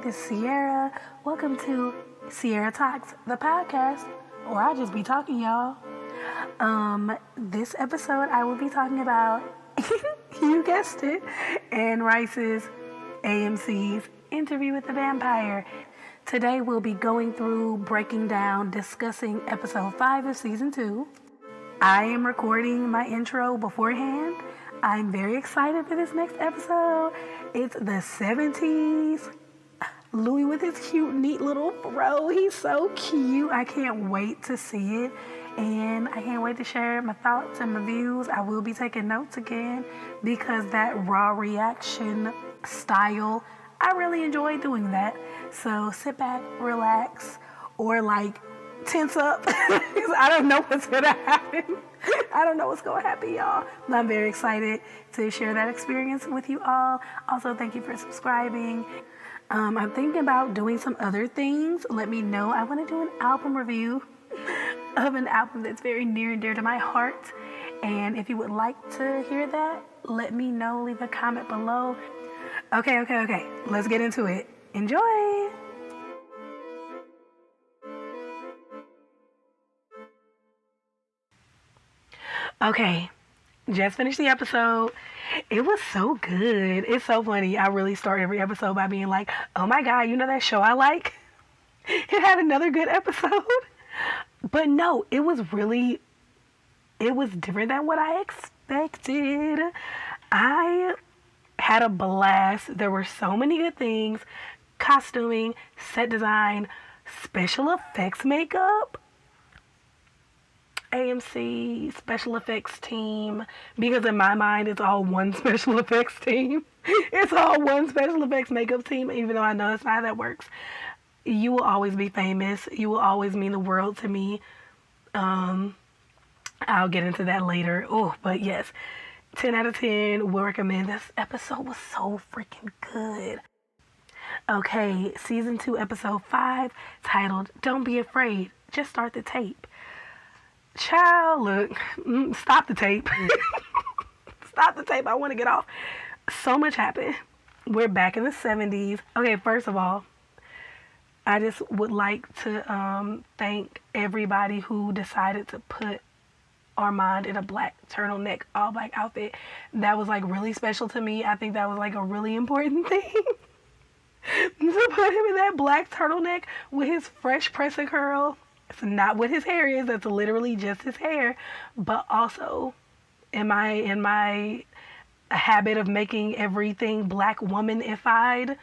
this is Sierra. Welcome to Sierra Talks, the podcast, or I'll just be talking, y'all. This episode I will be talking about, you guessed it, Anne Rice's AMC's Interview with the Vampire. Today we'll be going through, breaking down, discussing episode 5 of season 2. I am recording my intro beforehand. I'm very excited for this next episode. It's the 70s. Louis with his cute, neat little fro. He's so cute. I can't wait to see it. And I can't wait to share my thoughts and my views. I will be taking notes again because that raw reaction style, I really enjoy doing that. So sit back, relax, or tense up. I don't know what's going to happen. I don't know what's going to happen, y'all. But I'm very excited to share that experience with you all. Also, thank you for subscribing. I'm thinking about doing some other things. Let me know. I want to do an album review of an album that's very near and dear to my heart. And if you would like to hear that, let me know. Leave a comment below. Okay. Let's get into it. Enjoy. Okay, just finished the episode. It was so good. It's so funny. I really start every episode by being like, oh my God, you know that show I like? It had another good episode. But no, it was different than what I expected. I had a blast. There were so many good things. Costuming, set design, special effects makeup. AMC special effects team, because in my mind it's all one special effects team. It's all one special effects makeup team, even though I know that's not how that works. You will always be famous. You will always mean the world to me. I'll get into that later. Oh, but yes, 10 out of 10 will recommend. This episode was so freaking good. Okay, season 2, episode 5, titled Don't Be Afraid, Just Start the Tape. Child, look, stop the tape. Stop the tape. I want to get off. So much happened. We're back in the 70s. Okay, first of all, I just would like to thank everybody who decided to put Armand in a black turtleneck, all black outfit. That was really special to me. I think that was a really important thing. To put him in that black turtleneck with his fresh press and curl. It's not what his hair is. That's literally just his hair. But also, in my habit of making everything black woman-ified,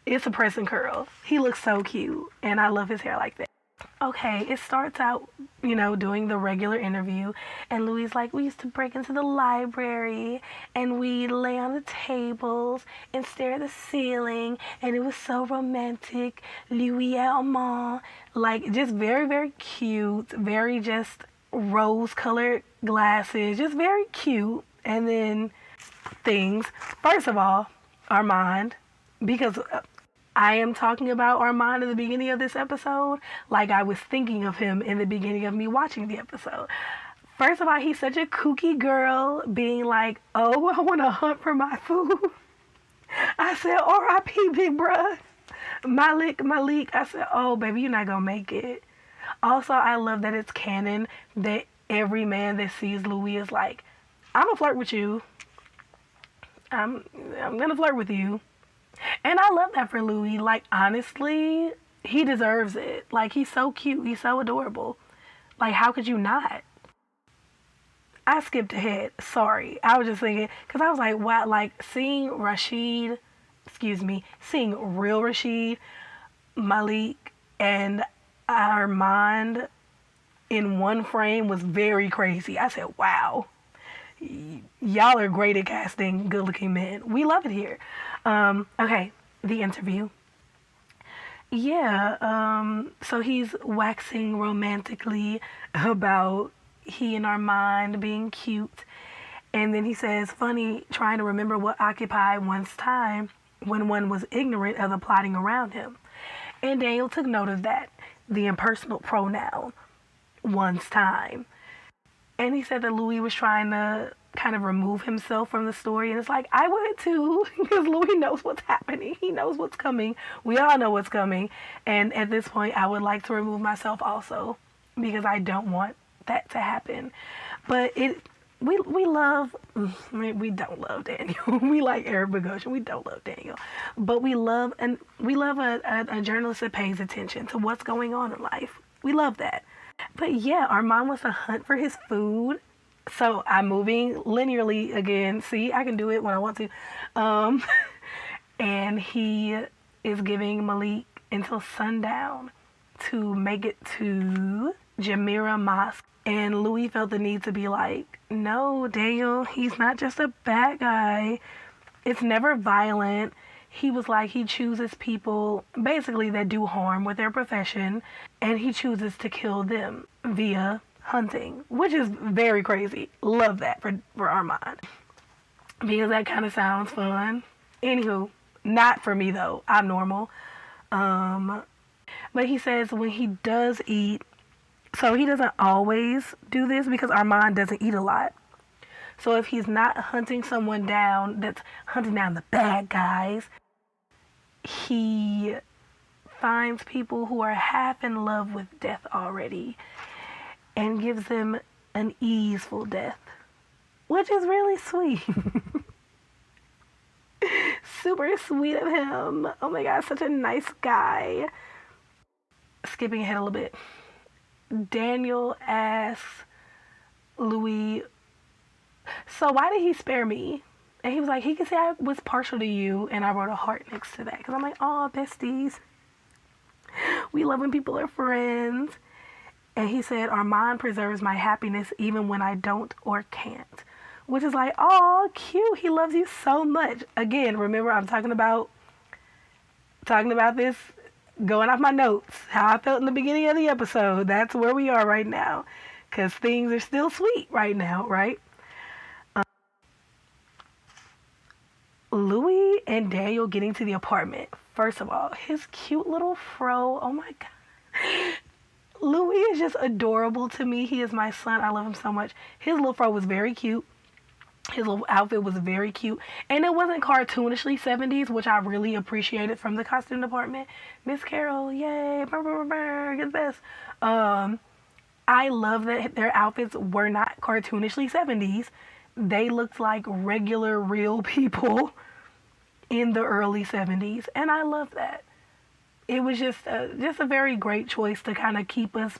it's a press and curl. He looks so cute, and I love his hair like that. Okay, it starts out, doing the regular interview, and Louis like, we used to break into the library, and we'd lay on the tables and stare at the ceiling, and it was so romantic. Louis et Armand, just very, very cute, very just rose-colored glasses, just very cute. And then things, first of all, Armand, because I am talking about Armand in the beginning of this episode like I was thinking of him in the beginning of me watching the episode. First of all, he's such a kooky girl, being like, oh, I want to hunt for my food. I said, R.I.P. big bruh. Malik. I said, oh, baby, you're not going to make it. Also, I love that it's canon that every man that sees Louis is like, I'm going to flirt with you. I'm going to flirt with you. And I love that for Louis. Honestly, he deserves it. He's so cute. He's so adorable. How could you not? I skipped ahead. Sorry. I was just thinking, because I was like, wow, seeing real Rashid, Malik, and Armand in one frame was very crazy. I said, wow. Y'all are great at casting good-looking men. We love it here. Okay, the interview. Yeah, so he's waxing romantically about he and Armand being cute. And then he says, funny, trying to remember what occupied one's time when one was ignorant of the plotting around him. And Daniel took note of that, the impersonal pronoun, one's time. And he said that Louis was trying to kind of remove himself from the story. And it's like, I would too, because Louis knows what's happening. He knows what's coming. We all know what's coming. And at this point, I would like to remove myself also, because I don't want that to happen. But we love, we don't love Daniel. We like Eric Bogosian. We don't love Daniel. But we love a journalist that pays attention to what's going on in life. We love that. But yeah, Armand wants to hunt for his food. So I'm moving linearly again. See, I can do it when I want to. And he is giving Malik until sundown to make it to Jamira Mosque. And Louis felt the need to be like, no, Daniel, he's not just a bad guy. It's never violent. He was like, he chooses people basically that do harm with their profession, and he chooses to kill them via hunting, which is very crazy. Love that for Armand, because that kind of sounds fun. Anywho, not for me though. I'm normal. But he says when he does eat, so he doesn't always do this because Armand doesn't eat a lot. So if he's not hunting someone down, that's hunting down the bad guys, he finds people who are half in love with death already and gives them an easeful death, which is really sweet. Super sweet of him. Oh my God, such a nice guy. Skipping ahead a little bit. Daniel asks Louis, so why did he spare me? And he was like, he could say I was partial to you, and I wrote a heart next to that. Because I'm like, oh, besties. We love when people are friends. And he said, Armand preserves my happiness even when I don't or can't. Which is like, oh, cute. He loves you so much. Again, remember, I'm talking about this, going off my notes, how I felt in the beginning of the episode. That's where we are right now. Because things are still sweet right now, right? Louis and Daniel getting to the apartment. First of all, his cute little fro. Oh my God. Louis is just adorable to me. He is my son. I love him so much. His little fro was very cute. His little outfit was very cute. And it wasn't cartoonishly 70s, which I really appreciated from the costume department. Miss Carol, yay. Brr, brr, brr, you're the best. I love that their outfits were not cartoonishly 70s. They looked like regular, real people in the early 70s. And I love that. It was just a very great choice to kind of keep us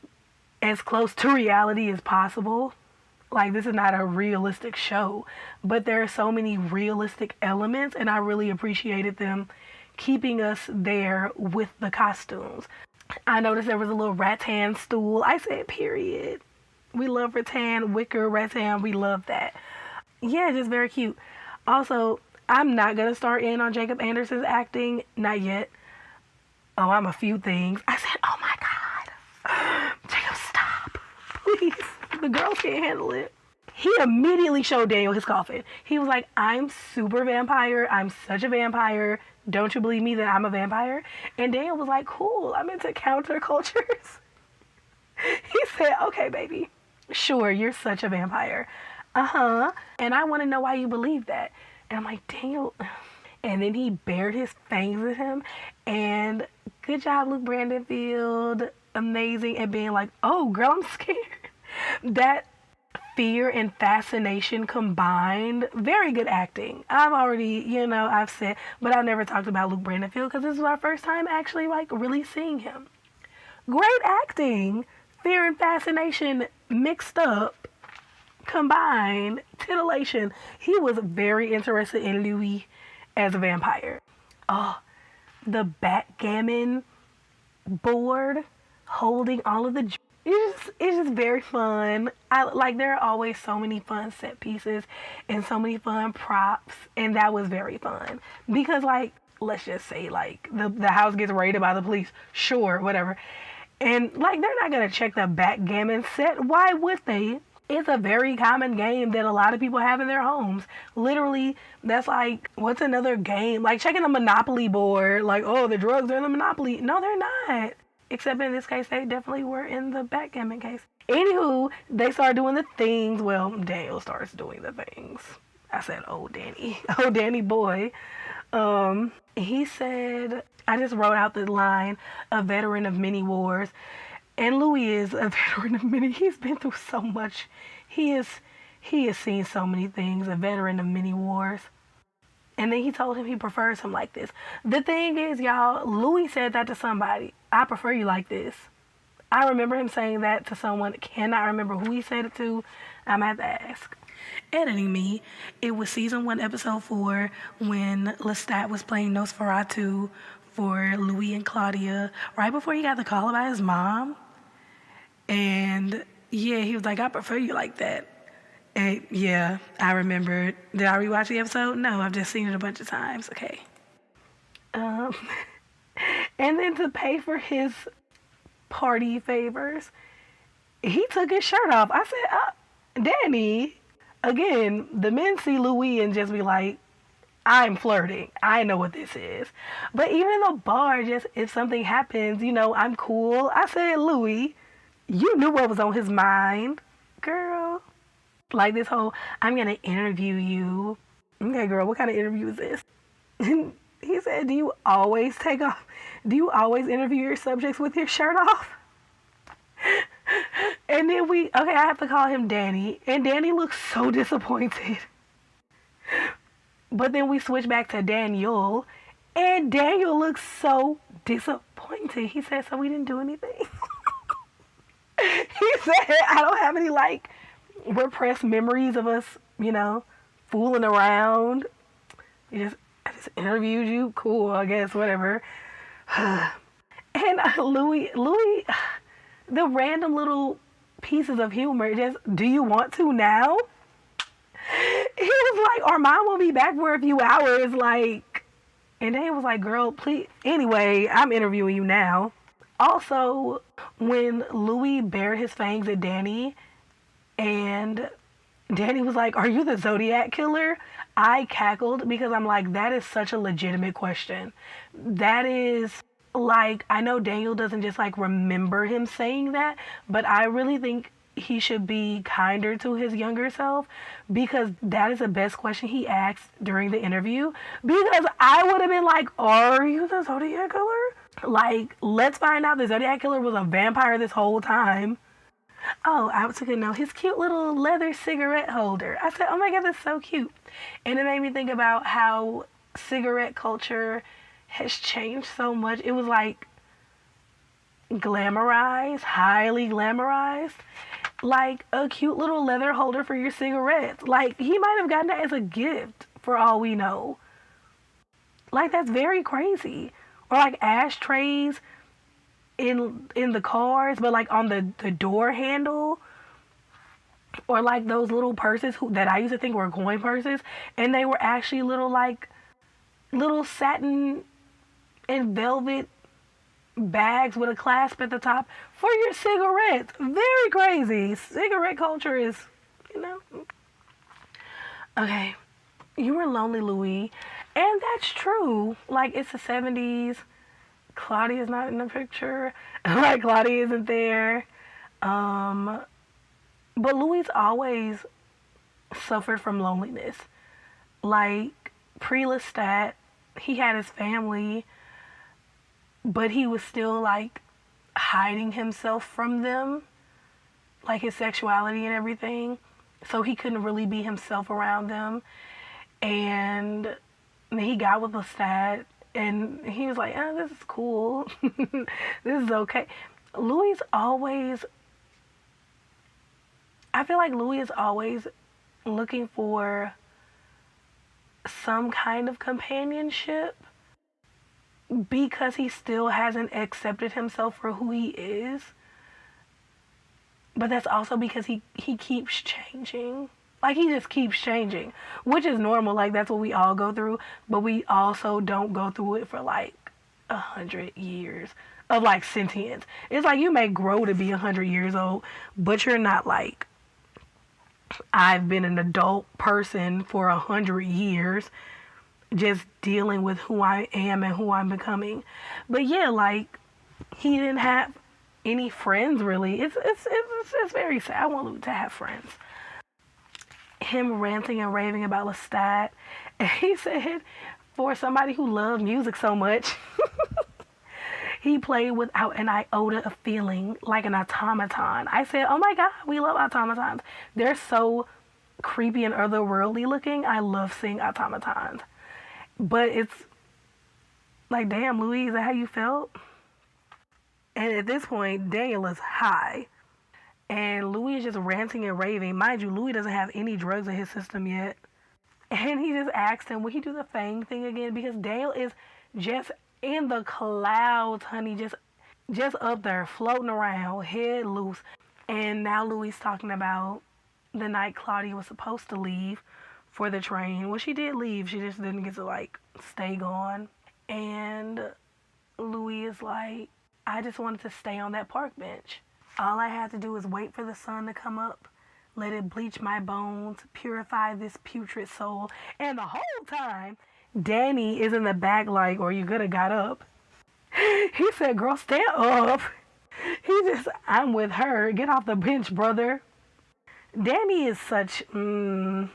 as close to reality as possible. Like, this is not a realistic show, but there are so many realistic elements, and I really appreciated them keeping us there with the costumes. I noticed there was a little rattan stool. I said, period. We love rattan, wicker, rattan. We love that. Yeah, just very cute. Also, I'm not going to start in on Jacob Anderson's acting. Not yet. Oh, I'm a few things. I said, oh my God. Jacob, stop. Please. The girls can't handle it. He immediately showed Daniel his coffin. He was like, I'm super vampire. I'm such a vampire. Don't you believe me that I'm a vampire? And Daniel was like, cool. I'm into countercultures. He said, okay, baby. Sure, you're such a vampire. Uh-huh. And I want to know why you believe that. And I'm like, Daniel. And then he bared his fangs at him. And good job, Luke Brandonfield. Amazing. And being like, oh, girl, I'm scared. That fear and fascination combined, very good acting. I've already, I've said, but I've never talked about Luke Brandonfield because this is our first time actually really seeing him. Great acting, fear and fascination mixed up, combined, titillation. He was very interested in Louis as a vampire. Oh, the backgammon board holding all of the... It's just very fun. There are always so many fun set pieces and so many fun props, and that was very fun. Because, let's just say, the house gets raided by the police. Sure, whatever. And, they're not going to check the backgammon set. Why would they? It's a very common game that a lot of people have in their homes. Literally, that's what's another game? Checking a Monopoly board. Oh, the drugs are in the Monopoly. No, they're not. Except in this case, they definitely were in the backgammon case. Anywho, they start doing the things. Well, Daniel starts doing the things. I said, oh, Danny. Oh, Danny boy. He said, I just wrote out the line, a veteran of many wars. And Louis is a veteran of many. He's been through so much. He has seen so many things, a veteran of many wars. And then he told him he prefers him like this. The thing is, y'all, Louis said that to somebody. I prefer you like this. I remember him saying that to someone. Cannot remember who he said it to. I'm going to have to ask. Editing me, it was season 1, episode 4, when Lestat was playing Nosferatu for Louis and Claudia, right before he got the call about his mom. And yeah, he was like, I prefer you like that. And yeah, I remember. Did I rewatch the episode? No, I've just seen it a bunch of times. Okay. And then to pay for his party favors, he took his shirt off. I said, Danny, again, the men see Louis and just be like, I'm flirting. I know what this is. But even in the bar, just if something happens, I'm cool. I said, Louis, you knew what was on his mind, girl. Like this whole, I'm going to interview you. Okay, girl, what kind of interview is this? He said, do you always interview your subjects with your shirt off? And then I have to call him Danny. And Danny looks so disappointed. But then we switch back to Daniel. And Daniel looks so disappointed. He said, so we didn't do anything? He said, I don't have any, repressed memories of us, fooling around. I just interviewed you. Cool, I guess, whatever. And Louis, the random little pieces of humor, just, do you want to now? He was like, our mom will be back for a few hours, and then he was like, girl, please. Anyway, I'm interviewing you now. Also, when Louis bared his fangs at Danny, and Danny was like, are you the Zodiac killer? I cackled because I'm like, that is such a legitimate question. That is, I know Daniel doesn't just, remember him saying that, but I really think he should be kinder to his younger self, because that is the best question he asked during the interview. Because I would have been like, are you the Zodiac killer? Let's find out the Zodiac killer was a vampire this whole time. Oh, I took a note. His cute little leather cigarette holder. I said, oh my God, that's so cute. And it made me think about how cigarette culture has changed so much. It was glamorized, highly glamorized. A cute little leather holder for your cigarettes. He might have gotten that as a gift for all we know. That's very crazy. Or ashtrays in the cars, but on the door handle. Or those little purses that I used to think were coin purses, and they were actually little satin and velvet bags with a clasp at the top for your cigarettes. Very crazy. Cigarette culture is, Okay, you were lonely, Louis, and that's true. It's the 70s. Claudia's not in the picture. Claudia isn't there. But Louis always suffered from loneliness. Pre-Lestat, he had his family, but he was still hiding himself from them, his sexuality and everything. So he couldn't really be himself around them. And he got with Lestat, and he was like, oh, this is cool. This is okay. I feel like Louis is always looking for some kind of companionship, because he still hasn't accepted himself for who he is. But that's also because he keeps changing. He just keeps changing, which is normal. That's what we all go through. But we also don't go through it for 100 years of sentience. It's you may grow to be 100 years old, but you're not I've been an adult person for 100 years, just dealing with who I am and who I'm becoming. But yeah, he didn't have any friends really. It's very sad. I want Louis to have friends. Him ranting and raving about Lestat, and he said, for somebody who loved music so much, he played without an iota of feeling, like an automaton. I said, oh my God, we love automatons. They're so creepy and otherworldly looking. I love seeing automatons. But it's like, damn, Louis, is that how you felt? And at this point, Daniel is high. And Louis is just ranting and raving. Mind you, Louis doesn't have any drugs in his system yet. And he just asked him, will he do the Fang thing again? Because Daniel is just in the clouds, honey. Just up there, floating around, head loose. And now Louis talking about the night Claudia was supposed to leave for the train. Well, she did leave. She just didn't get to, like, stay gone. And Louis is like, I just wanted to stay on that park bench. All I had to do was wait for the sun to come up, let it bleach my bones, purify this putrid soul. And the whole time, Danny is in the back like, or you could have got up. He said, girl, stand up. I'm with her. Get off the bench, brother. Danny is such, again,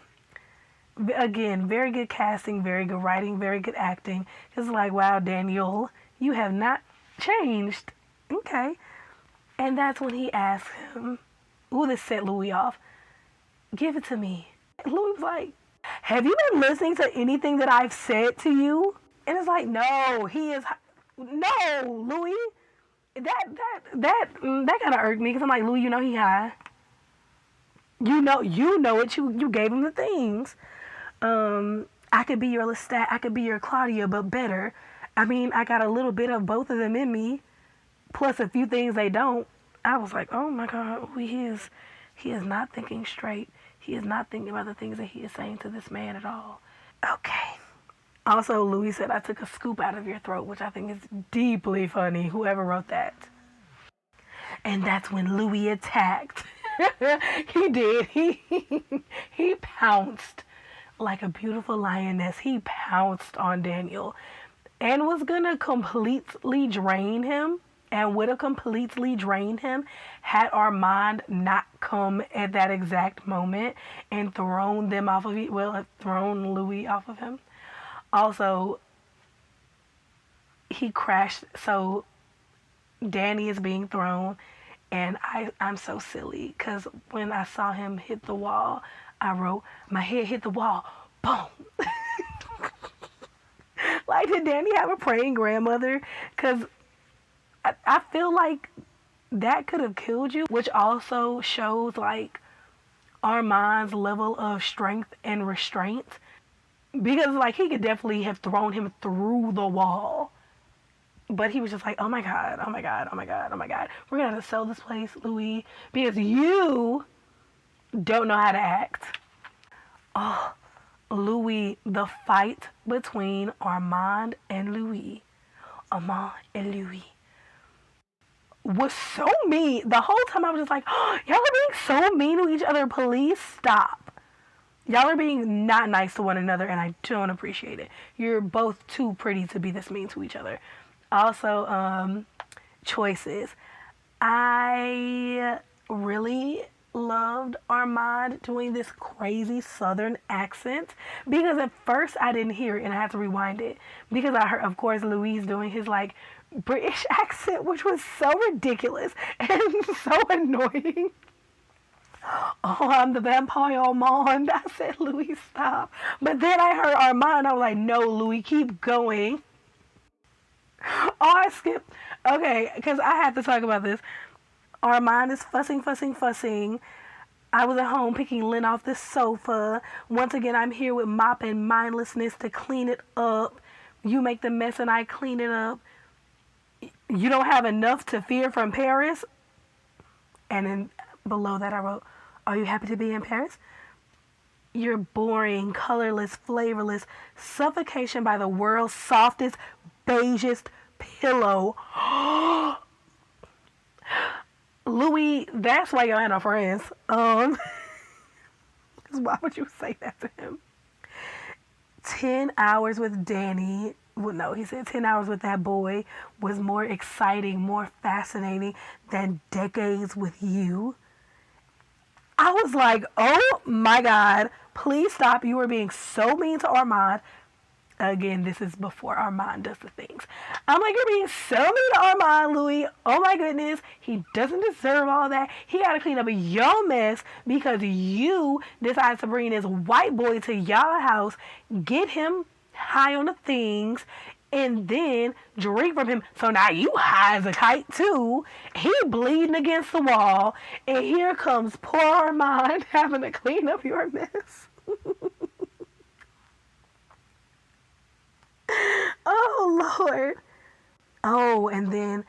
very good casting, very good writing, very good acting. It's like, wow, Daniel, you have not changed. Okay. And that's when he asked him, ooh, this set Louis off. Give it to me. And Louis was like, have you been listening to anything that I've said to you? And it's like, no, Louis. That kind of irked me because I'm like, Louis, you know he high. You know it. You gave him the things. I could be your Lestat, I could be your Claudia, but better. I mean, I got a little bit of both of them in me, plus a few things they don't. I was like, oh my God, he is not thinking straight. He is not thinking about the things that he is saying to this man at all. Okay. Also, Louis said, I took a scoop out of your throat, which I think is deeply funny, whoever wrote that. And that's when Louis attacked. He did. He pounced like a beautiful lioness. He pounced on Daniel and was going to completely drain him. And would have completely drained him had Armand not come at that exact moment and thrown them off of it. Well, thrown Louis off of him. Also, he crashed. So Danny is being thrown, and I'm so silly because when I saw him hit the wall, I wrote, my head hit the wall. Boom. Like, did Danny have a praying grandmother? Because I feel like that could have killed you, which also shows like Armand's level of strength and restraint, because like he could definitely have thrown him through the wall, but he was just like, oh my God, oh my God, oh my God, oh my God, we're gonna have to sell this place, Louis, because you don't know how to act. Oh, Louis, the fight between Armand and Louis was so mean. The whole time I was just like, oh, y'all are being so mean to each other. Please stop. Y'all are being not nice to one another, and I don't appreciate it. You're both too pretty to be this mean to each other. Also, choices. I really loved Armand doing this crazy southern accent, because at first I didn't hear it and I had to rewind it because I heard, of course, Louise doing his like British accent, which was so ridiculous and so annoying. Oh, I'm the vampire Armand. I said, Louis, stop. But then I heard Armand. I was like, no, Louis, keep going. Oh, I skipped. Okay, because I had to talk about this. Armand is fussing. I was at home picking lint off the sofa. Once again, I'm here with mop and mindlessness to clean it up. You make the mess and I clean it up. You don't have enough to fear from Paris? And then below that I wrote, are you happy to be in Paris? You're boring, colorless, flavorless, suffocation by the world's softest, beigest pillow. Louis, that's why y'all ain't no friends. Because why would you say that to him? 10 hours with Danny well, no, he said 10 hours with that boy was more exciting, more fascinating than decades with you. I was like, oh my God, please stop. You are being so mean to Armand. Again, this is before Armand does the things. I'm like, you're being so mean to Armand, Louis. Oh my goodness. He doesn't deserve all that. He got to clean up your mess because you decided to bring this white boy to y'all house, get him high on the things, and then drink from him. So now you high as a kite too. He bleeding against the wall. And here comes poor Armand having to clean up your mess. Oh, Lord. Oh, and then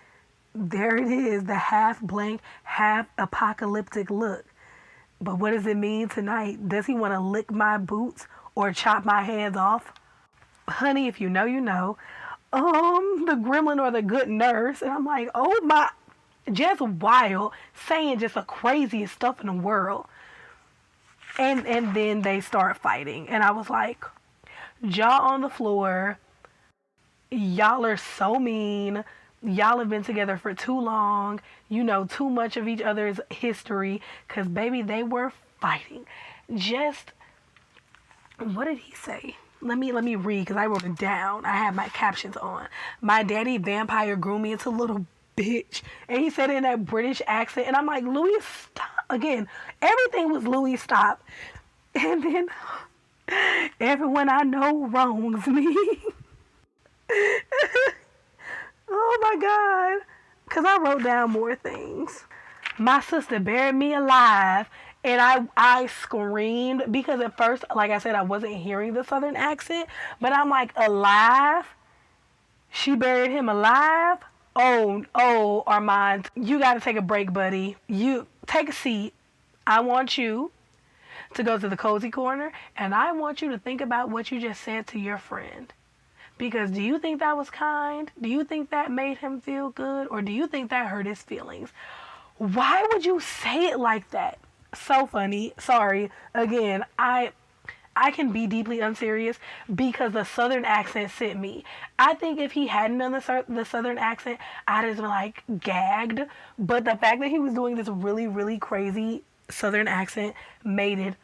there it is, the half blank, half apocalyptic look. But what does it mean tonight? Does he want to lick my boots or chop my hands off? Honey, if you know, you know. The gremlin or the good nurse. And I'm like, oh my, just wild, saying just the craziest stuff in the world. And then they start fighting. And I was like, jaw on the floor. Y'all are so mean. Y'all have been together for too long. You know too much of each other's history. Because, baby, they were fighting. Just, what did he say? Let me read because I wrote it down. I have my captions on. My daddy vampire grew me into a little bitch. And he said it in that British accent. And I'm like, Louis, stop. Again, everything was Louis, stop. And then, everyone I know wrongs me. Oh my God. Because I wrote down more things. My sister buried me alive. And I screamed because at first, like I said, I wasn't hearing the Southern accent. But I'm like, alive? She buried him alive? Oh, Armand, you got to take a break, buddy. You take a seat. I want you to go to the cozy corner. And I want you to think about what you just said to your friend. Because do you think that was kind? Do you think that made him feel good? Or do you think that hurt his feelings? Why would you say it like that? So funny. Sorry. Again, I can be deeply unserious because the Southern accent sent me. I think if he hadn't done the Southern accent, I'd have been like gagged. But the fact that he was doing this really, really crazy Southern accent made it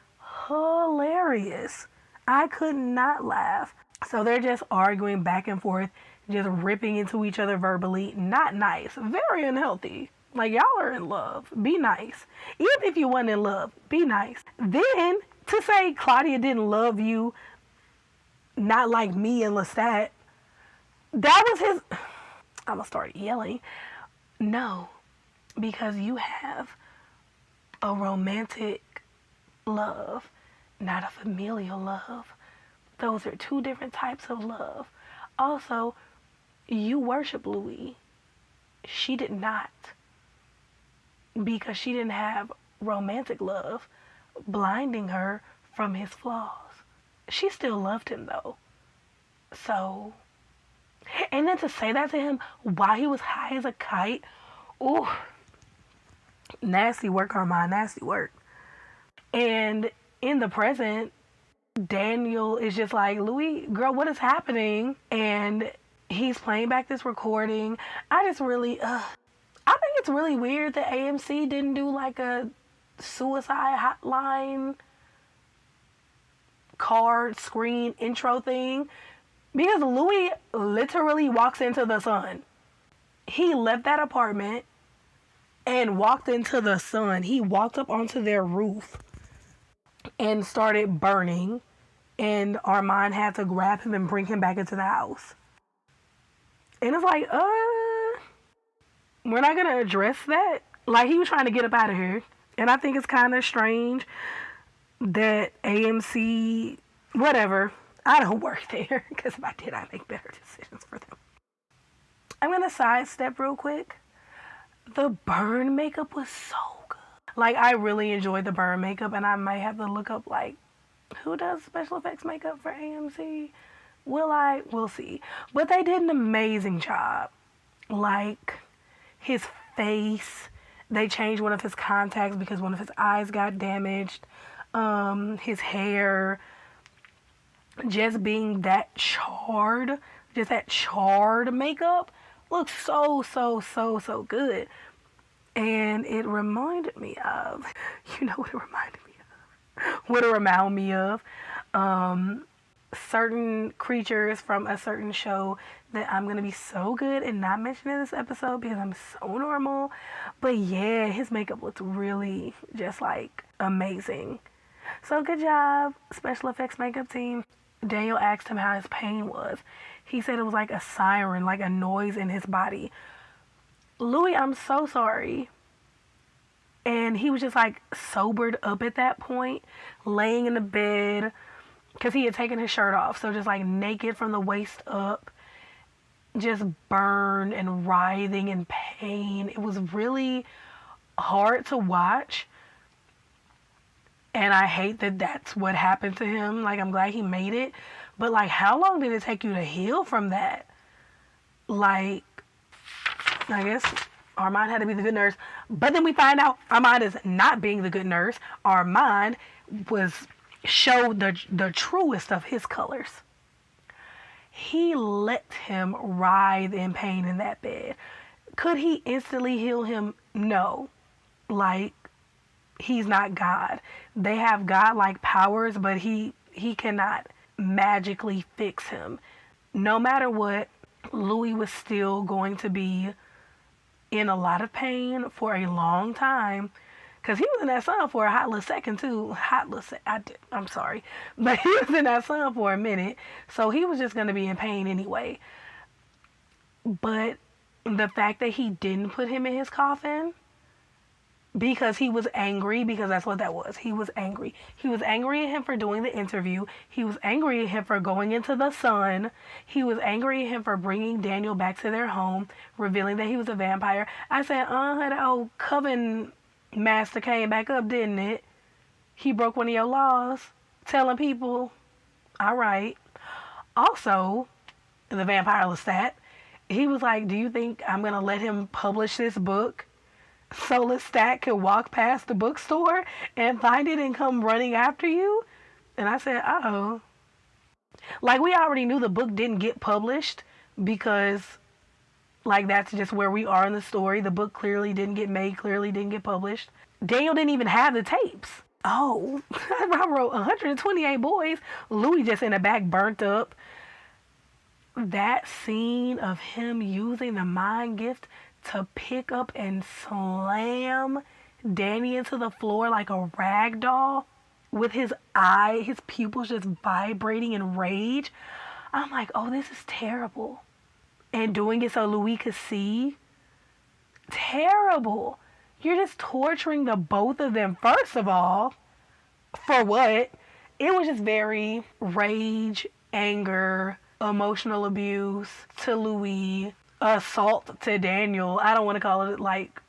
hilarious. I could not laugh. So they're just arguing back and forth, just ripping into each other verbally. Not nice. Very unhealthy. Like, y'all are in love. Be nice. Even if you weren't in love, be nice. Then, to say Claudia didn't love you, not like me and Lestat, that was his... I'm going to start yelling. No, because you have a romantic love, not a familial love. Those are two different types of love. Also, you worship Louis. She did not. Because she didn't have romantic love blinding her from his flaws. She still loved him though. So, and then to say that to him while he was high as a kite, ooh, nasty work, Armand, nasty work. And in the present, Daniel is just like, Louis, girl, what is happening? And he's playing back this recording. I just really, I think it's really weird that AMC didn't do like a suicide hotline card screen intro thing. Because Louis literally walks into the sun. He left that apartment and walked into the sun. He walked up onto their roof and started burning, and Armand had to grab him and bring him back into the house. And it's like, we're not gonna address that. Like, he was trying to get up out of here. And I think it's kind of strange that AMC, whatever, I don't work there, because if I did, I'd make better decisions for them. I'm gonna sidestep real quick. The burn makeup was so good. Like, I really enjoyed the burn makeup, and I might have to look up, like, who does special effects makeup for AMC? Will I? We'll see. But they did an amazing job. Like, his face, they changed one of his contacts because one of his eyes got damaged. His hair, just being that charred just that charred makeup looks so good. And it reminded me of, you know what it reminded me of? What it reminded me of? Certain creatures from a certain show that I'm gonna be so good and not mention in this episode because I'm so normal. But yeah, his makeup looks really just like amazing. So good job, special effects makeup team. Daniel asked him how his pain was. He said it was like a siren, like a noise in his body. Louis, I'm so sorry. And he was just like sobered up at that point, laying in the bed because he had taken his shirt off. So just like naked from the waist up, just burned and writhing in pain. It was really hard to watch. And I hate that that's what happened to him. Like, I'm glad he made it. But, like, how long did it take you to heal from that? Like, I guess Armand had to be the good nurse. But then we find out Armand is not being the good nurse. Armand showed the truest of his colors. He let him writhe in pain in that bed. Could he instantly heal him? No. Like, he's not God. They have God-like powers, but he cannot magically fix him. No matter what, Louis was still going to be in a lot of pain for a long time. Because he was in that sun for a hot little second, too. I'm sorry. But he was in that sun for a minute. So he was just going to be in pain anyway. But the fact that he didn't put him in his coffin, because he was angry, because that's what that was. He was angry. He was angry at him for doing the interview. He was angry at him for going into the sun. He was angry at him for bringing Daniel back to their home, revealing that he was a vampire. I said, that old coven master came back up, didn't it? He broke one of your laws, telling people, all right. Also, the vampire Lestat, he was like, do you think I'm going to let him publish this book so Lestat can walk past the bookstore and find it and come running after you? And I said, uh-oh. Like, we already knew the book didn't get published because, like, that's just where we are in the story. The book clearly didn't get made, clearly didn't get published. Daniel didn't even have the tapes. Oh, I wrote 128 boys. Louis just in the back burnt up. That scene of him using the mind gift to pick up and slam Danny into the floor like a rag doll with his pupils just vibrating in rage. I'm like, oh, this is terrible. And doing it so Louis could see. Terrible. You're just torturing the both of them, first of all. For what? It was just very rage, anger, emotional abuse to Louis, assault to Daniel. I don't want to call it like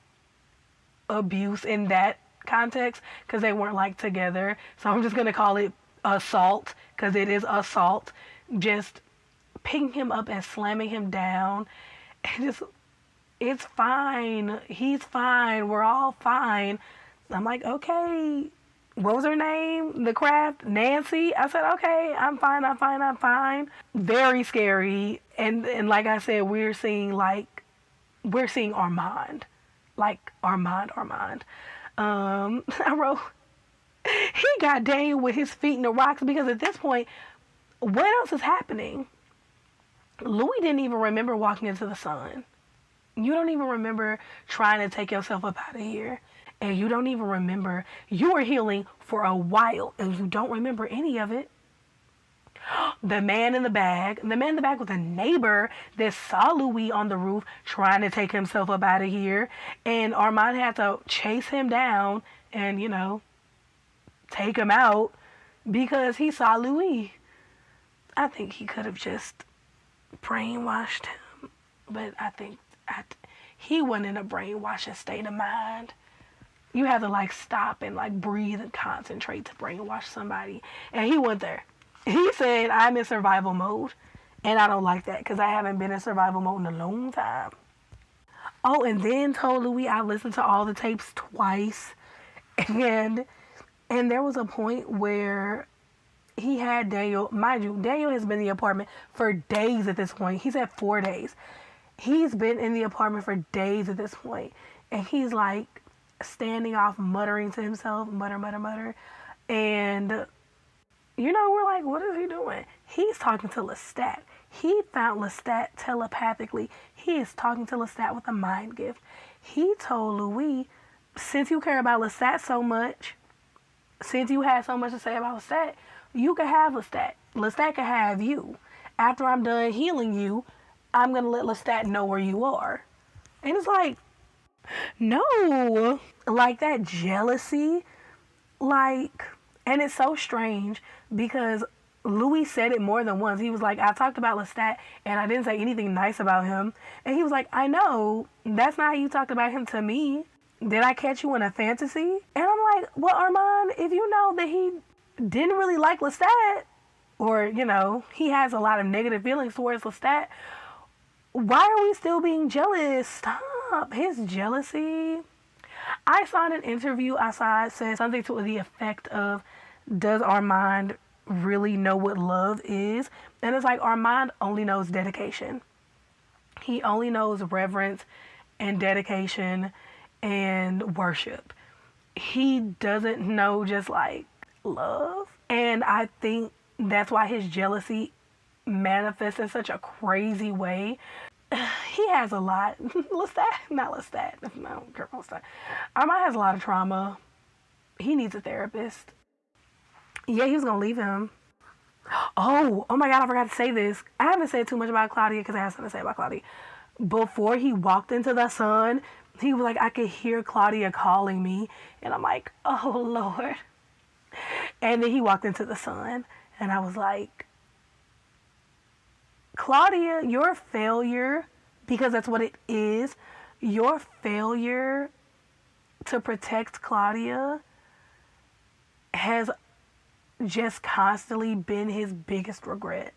abuse in that context because they weren't like together. So I'm just going to call it assault because it is assault. Just picking him up and slamming him down. And just, it's fine. He's fine. We're all fine. I'm like, okay. What was her name? The craft? Nancy? I said, okay, I'm fine. Very scary. And like I said, we're seeing Armand. Like Armand. I wrote, he got Daniel with his feet in the rocks because at this point, what else is happening? Louis didn't even remember walking into the sun. You don't even remember trying to take yourself up out of here. And you don't even remember you were healing for a while and you don't remember any of it. The man in the bag was a neighbor that saw Louis on the roof trying to take himself up out of here. And Armand had to chase him down and, take him out because he saw Louis. I think he could have just brainwashed him. But I think he wasn't in a brainwashing state of mind. You have to stop and breathe and concentrate to brainwash somebody. And he went there. He said, I'm in survival mode. And I don't like that because I haven't been in survival mode in a long time. Oh, and then told Louis I listened to all the tapes twice. And there was a point where he had Daniel. Mind you, Daniel has been in the apartment for days at this point. He's at 4 days. He's been in the apartment for days at this point, and he's like standing off, muttering to himself, mutter, mutter, mutter, and we're like, what is he doing? He's talking to Lestat. He found Lestat telepathically. He is talking to Lestat with a mind gift. He told Louis, since you care about Lestat so much, since you had so much to say about Lestat, you can have Lestat. Lestat can have you. After I'm done healing you, I'm going to let Lestat know where you are. And it's like, no. Like that jealousy, like, and it's so strange because Louis said it more than once. He was like, I talked about Lestat and I didn't say anything nice about him. And he was like, I know, that's not how you talked about him to me. Did I catch you in a fantasy? And I'm like, well, Armand, if you know that he didn't really like Lestat, or, he has a lot of negative feelings towards Lestat, why are we still being jealous? Stop. His jealousy. I saw in an interview, I saw it said something to the effect of, does Armand really know what love is? And it's like, Armand only knows dedication. He only knows reverence and dedication and worship. He doesn't know just like love. And I think that's why his jealousy manifests in such a crazy way. He has a lot. Not Lestat. No, girl, Lestat. Armand has a lot of trauma. He needs a therapist. Yeah, he was gonna leave him. Oh my God, I forgot to say this. I haven't said too much about Claudia because I have something to say about Claudia. Before he walked into the sun, he was like, I could hear Claudia calling me. And I'm like, oh Lord. And then he walked into the sun. And I was like, Claudia, your failure, because that's what it is, your failure to protect Claudia has just constantly been his biggest regret.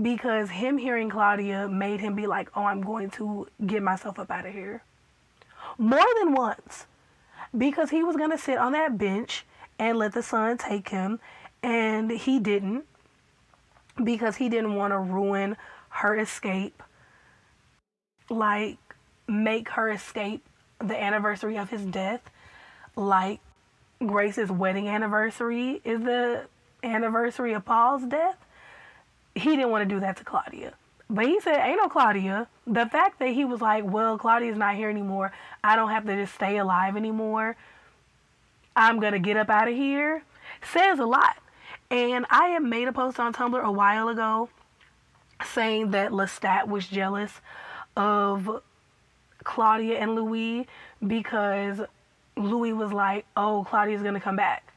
Because him hearing Claudia made him be like, oh, I'm going to get myself up out of here. More than once. Because he was going to sit on that bench and let the sun take him. And he didn't. Because he didn't want to ruin her escape. Like, make her escape the anniversary of his death. Like, Grace's wedding anniversary is the anniversary of Paul's death. He didn't want to do that to Claudia. But he said, ain't no Claudia. The fact that he was like, well, Claudia's not here anymore. I don't have to just stay alive anymore. I'm going to get up out of here. Says a lot. And I had made a post on Tumblr a while ago saying that Lestat was jealous of Claudia and Louis because Louis was like, oh, Claudia's going to come back.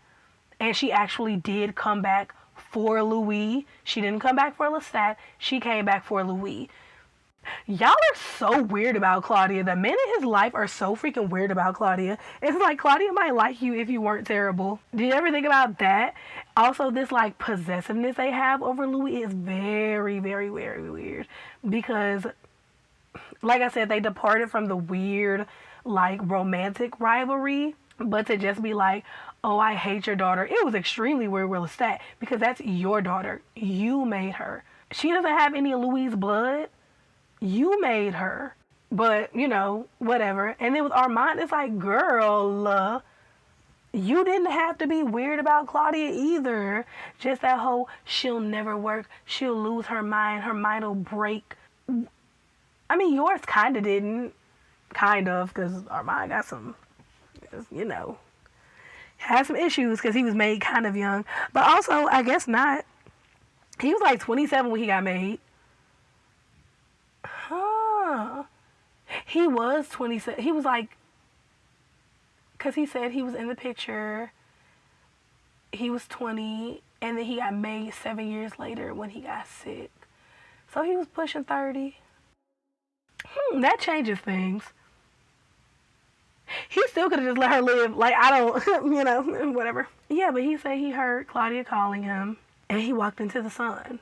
And she actually did come back for Louis. She didn't come back for Lestat. She came back for Louis. Y'all are so weird about Claudia. The men in his life are so freaking weird about Claudia. It's like Claudia might like you if you weren't terrible. Did you ever think about that? Also, this like possessiveness they have over Louis is very, very, very weird. Because, like I said, they departed from the weird, like romantic rivalry. But to just be like, oh, I hate your daughter. It was extremely weird with Lestat because that's your daughter. You made her. She doesn't have any of Louis' blood. You made her. But, whatever. And then with Armand, it's like, girl, you didn't have to be weird about Claudia either. Just that whole, she'll never work. She'll lose her mind. Her mind will break. I mean, yours kind of didn't. Kind of, because Armand got some, had some issues because he was made kind of young. But also, I guess not. He was like 27 when he got made. Huh. He was 27. He was like, because he said he was in the picture. He was 20, and then he got made 7 years later when he got sick. So he was pushing 30. That changes things. He still could have just let her live. Like, I don't, whatever. Yeah, but he said he heard Claudia calling him, and he walked into the sun.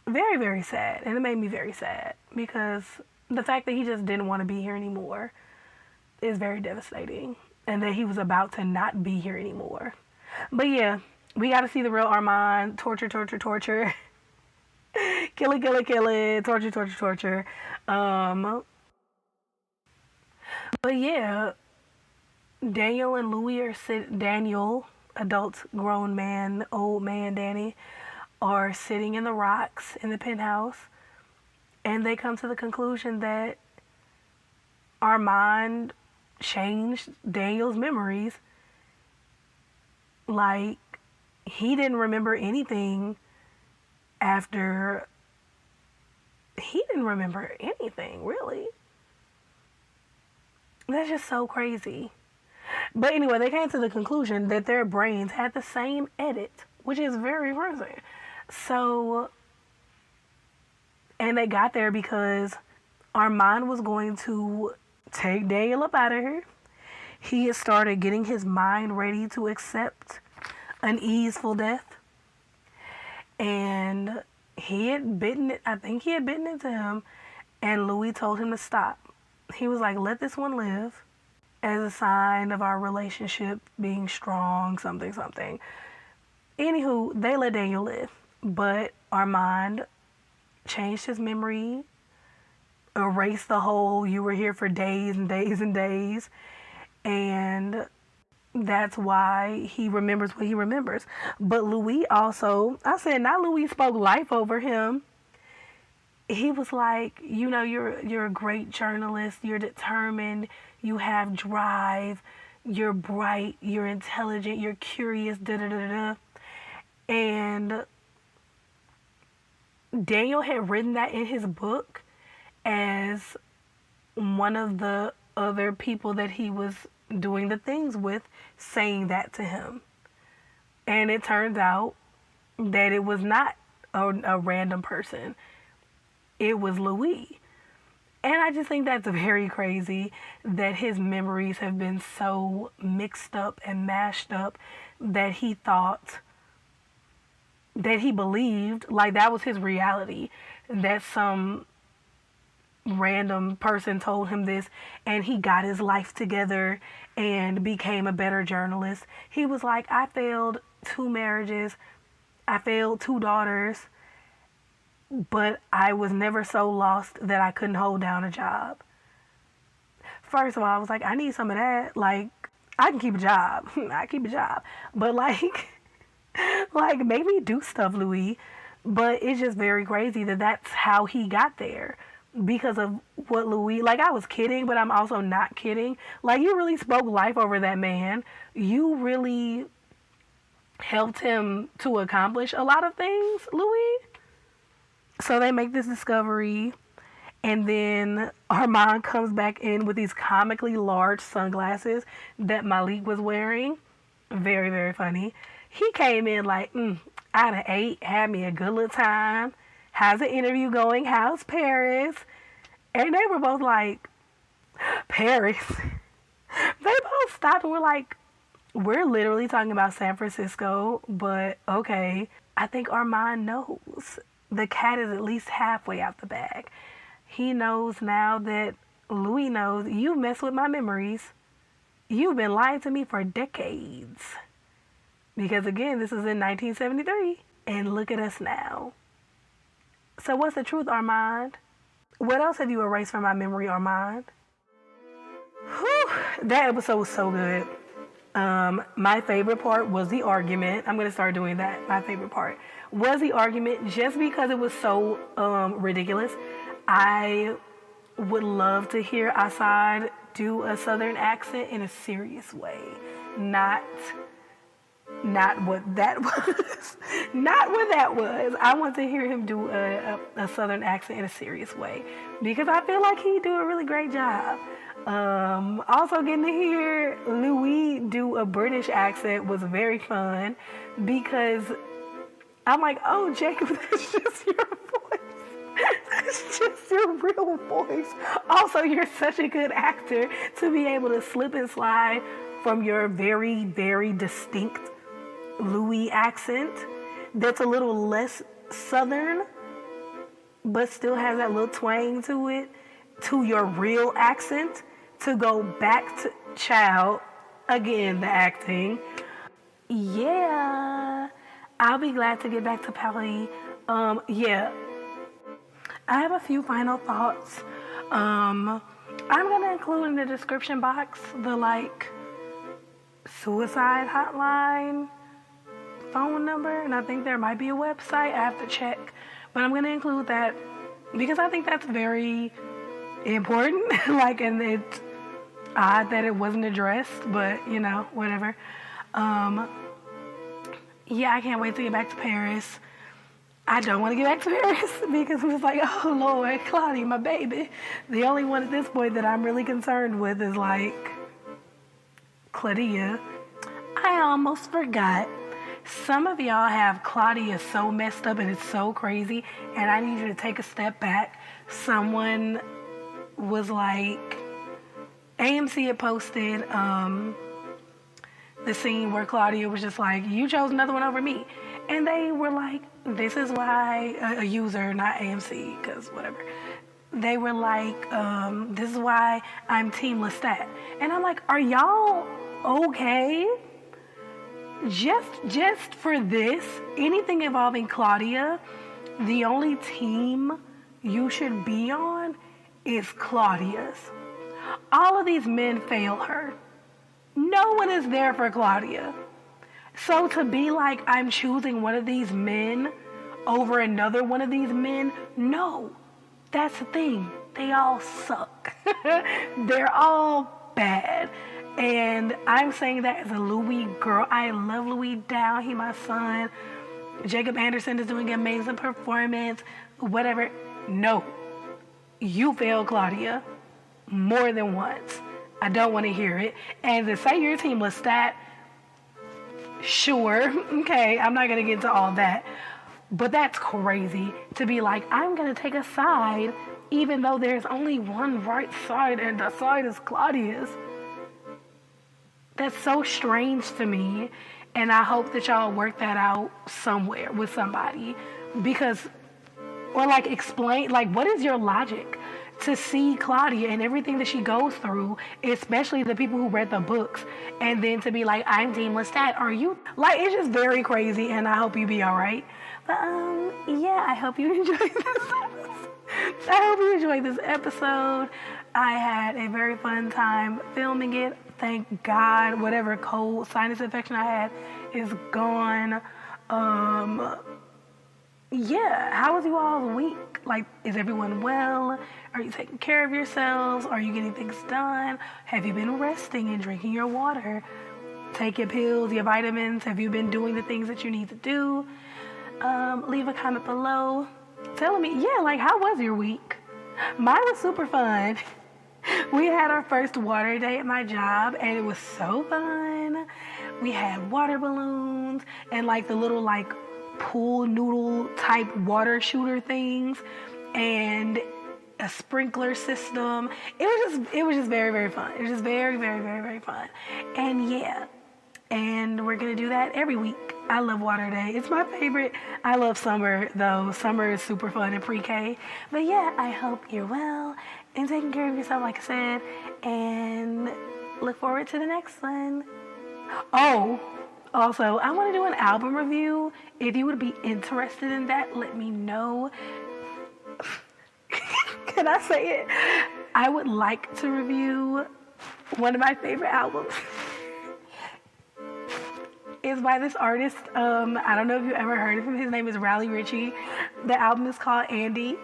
Very, very sad. And it made me very sad because the fact that he just didn't want to be here anymore is very devastating. And that he was about to not be here anymore. But yeah, We got to see the real Armand. Torture, torture, torture. Kill it, kill it, kill it. Torture, torture, torture. Um, but yeah, Daniel and Louis are Daniel, adult, grown man, old man Danny, are sitting in the rocks in the penthouse, and they come to the conclusion that Armand changed Daniel's memories. Like, he didn't remember anything after. He didn't remember anything, really. That's just so crazy. But anyway, they came to the conclusion that their brains had the same edit, which is very crazy. So, and they got there because Armand was going to take Daniel up out of here. He had started getting his mind ready to accept an easeful death. And he had bitten it, I think he had bitten into him, and Louis told him to stop. He was like, let this one live as a sign of our relationship being strong, something, something. Anywho, they let Daniel live. But Armand changed his memory, erased the whole, you were here for days and days and days. And that's why he remembers what he remembers. But Louis also, I said, not Louis spoke life over him. He was like, you know, you're a great journalist, you're determined, you have drive, you're bright, you're intelligent, you're curious, da da da da. And Daniel had written that in his book as one of the other people that he was doing the things with saying that to him. And it turns out that it was not a random person. It was Louis. And I just think that's very crazy that his memories have been so mixed up and mashed up that he thought, that he believed, like that was his reality, that some random person told him this and he got his life together and became a better journalist. He was like, I failed 2 marriages, I failed 2 daughters, but I was never so lost that I couldn't hold down a job. First of all, I was like, I need some of that. Like, I can keep a job. I keep a job. But like maybe do stuff, Louis. But it's just very crazy that that's how he got there. Because of what Louis, like, I was kidding, but I'm also not kidding. Like, you really spoke life over that man. You really helped him to accomplish a lot of things, Louis. So they make this discovery, and then Armand comes back in with these comically large sunglasses that Malik was wearing. Very, very funny. He came in like, I done ate, had me a good little time. How's the interview going? How's Paris? And they were both like, Paris? They both stopped and were like, we're literally talking about San Francisco, but okay. I think Armand knows. The cat is at least halfway out the bag. He knows now that Louis knows, you mess with my memories. You've been lying to me for decades. Because again, this is in 1973. And look at us now. So what's the truth, Armand? What else have you erased from my memory, Armand? Whew, that episode was so good. My favorite part was the argument. I'm going to start doing that. My favorite part was the argument just because it was so ridiculous. I would love to hear Assad do a Southern accent in a serious way. Not what that was. Not what that was. I want to hear him do a Southern accent in a serious way because I feel like he do a really great job. Also getting to hear Louis do a British accent was very fun because I'm like, oh, Jacob, that's just your voice. That's just your real voice. Also, you're such a good actor to be able to slip and slide from your very, very distinct Louis accent that's a little less Southern, but still has that little twang to it, to your real accent, to go back to child, again, the acting. Yeah. I'll be glad to get back to Paris. Yeah, I have a few final thoughts. I'm gonna include in the description box the suicide hotline phone number, and I think there might be a website. I have to check, but I'm gonna include that because I think that's very important. And it's odd that it wasn't addressed, but whatever. Yeah, I can't wait to get back to Paris. I don't want to get back to Paris because it was like, oh Lord, Claudia, my baby. The only one at this point that I'm really concerned with is Claudia. I almost forgot. Some of y'all have Claudia so messed up and it's so crazy, and I need you to take a step back. Someone was AMC had posted the scene where Claudia was just like, you chose another one over me. And they were like, this is why, a user, not AMC, because whatever. They were like, this is why I'm Team Lestat. And I'm like, are y'all okay? Just for this, anything involving Claudia, the only team you should be on is Claudia's. All of these men fail her. No one is there for Claudia. So to be like, I'm choosing one of these men over another one of these men, no. That's the thing. They all suck. They're all bad. And I'm saying that as a Louis girl. I love Louis down. He my son. Jacob Anderson is doing an amazing performance. Whatever. No. You failed Claudia more than once. I don't want to hear it. And to say you're Team Lestat, sure. Okay, I'm not going to get into all that. But that's crazy to be like, I'm going to take a side even though there's only one right side and the side is Claudia's. That's so strange to me, and I hope that y'all work that out somewhere with somebody, or explain, what is your logic to see Claudia and everything that she goes through, especially the people who read the books, and then to be like, I'm Team Lestat, are you? It's just very crazy, and I hope you be all right. But, yeah, I hope you enjoyed this episode. I hope you enjoyed this episode. I had a very fun time filming it. Thank God, whatever cold sinus infection I had is gone. Yeah, how was you all's week? Is everyone well? Are you taking care of yourselves? Are you getting things done? Have you been resting and drinking your water? Take your pills, your vitamins. Have you been doing the things that you need to do? Leave a comment below telling me, how was your week? Mine was super fun. We had our first water day at my job, and it was so fun. We had water balloons and the little pool noodle type water shooter things, and a sprinkler system. It was just very, very fun. It was just very, very, very, very fun. And yeah, and we're gonna do that every week. I love water day. It's my favorite. I love summer though. Summer is super fun in pre-K. But yeah, I hope you're well and taking care of yourself, like I said, and look forward to the next one. Oh, also, I want to do an album review. If you would be interested in that, let me know. Can I say it? I would like to review one of my favorite albums. It's by this artist. I don't know if you ever heard of him. His name is Riley Ritchie. The album is called Andy.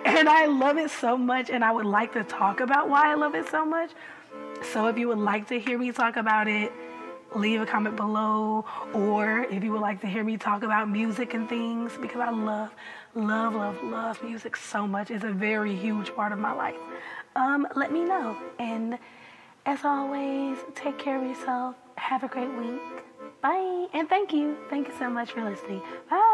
And I love it so much, and I would like to talk about why I love it so much. So if you would like to hear me talk about it, leave a comment below. Or if you would like to hear me talk about music and things, because I love music so much. It's a very huge part of my life. Let me know. And as always, take care of yourself. Have a great week. Bye. And thank you. Thank you so much for listening. Bye.